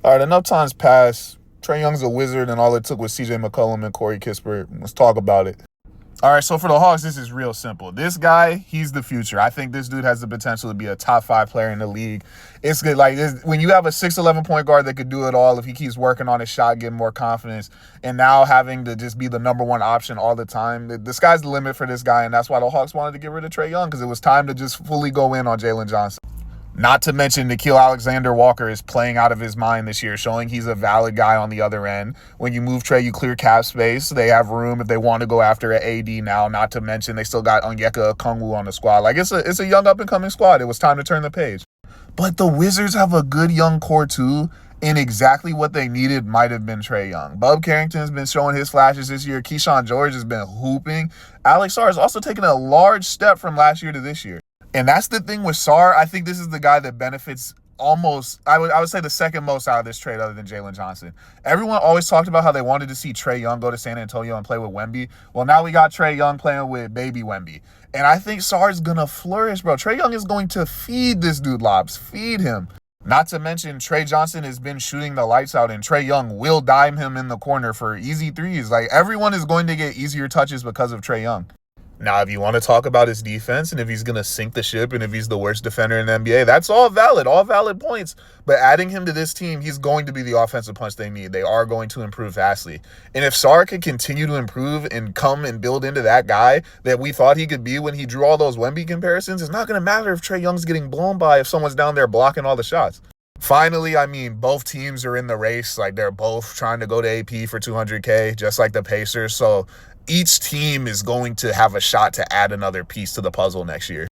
All right, enough times passed. Trae Young's a wizard, and all it took was CJ McCollum and Corey Kispert. Let's talk about it. All right, so for the Hawks, this is real simple. This guy, he's the future. I think this dude has the potential to be a top 5 player in the league. It's good. Like when you have a 6'11" point guard that could do it all, if he keeps working on his shot, getting more confidence, and now having to just be the number one option all the time, the sky's the limit for this guy, and that's why the Hawks wanted to get rid of Trae Young, because it was time to just fully go in on Jalen Johnson. Not to mention, Nickeil Alexander-Walker is playing out of his mind this year, showing he's a valid guy on the other end. When you move Trae, you clear cap space. They have room if they want to go after an AD now. Not to mention, they still got Onyeka Okongwu on the squad. Like, it's a young up-and-coming squad. It was time to turn the page. But the Wizards have a good young core, too, and exactly what they needed might have been Trae Young. Bub Carrington has been showing his flashes this year. Keyshawn George has been hooping. Alex Sarr has also taken a large step from last year to this year. And that's the thing with Sarr. I think this is the guy that benefits almost, I would say, the second most out of this trade other than Jalen Johnson. Everyone always talked about how they wanted to see Trae Young go to San Antonio and play with Wemby. Well, now we got Trae Young playing with baby Wemby. And I think Sarr is going to flourish, bro. Trae Young is going to feed this dude lobs. Feed him. Not to mention, Trae Johnson has been shooting the lights out, and Trae Young will dime him in the corner for easy threes. Like, everyone is going to get easier touches because of Trae Young. Now, if you want to talk about his defense and if he's going to sink the ship and if he's the worst defender in the NBA, that's all valid points. But adding him to this team, he's going to be the offensive punch they need. They are going to improve vastly. And if Sarr can continue to improve and come and build into that guy that we thought he could be when he drew all those Wemby comparisons, it's not going to matter if Trae Young's getting blown by if someone's down there blocking all the shots. Finally, I mean, both teams are in the race. Like, they're both trying to go to AP for $200K, just like the Pacers. So each team is going to have a shot to add another piece to the puzzle next year.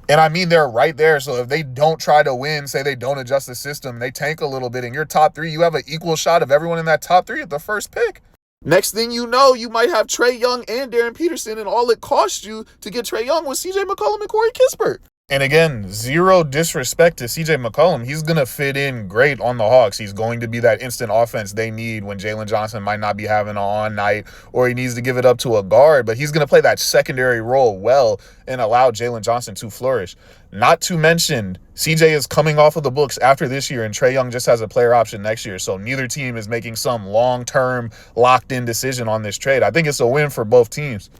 And I mean, they're right there. So if they don't try to win, say they don't adjust the system, they tank a little bit, in your top 3, you have an equal shot of everyone in that top 3 at the first pick. Next thing you know, you might have Trae Young and Darren Peterson, and all it cost you to get Trae Young was CJ McCollum and Corey Kispert. And again, zero disrespect to CJ McCollum. He's going to fit in great on the Hawks. He's going to be that instant offense they need when Jalen Johnson might not be having an on night or he needs to give it up to a guard. But he's going to play that secondary role well and allow Jalen Johnson to flourish. Not to mention, CJ is coming off of the books after this year, and Trae Young just has a player option next year. So neither team is making some long-term, locked-in decision on this trade. I think it's a win for both teams.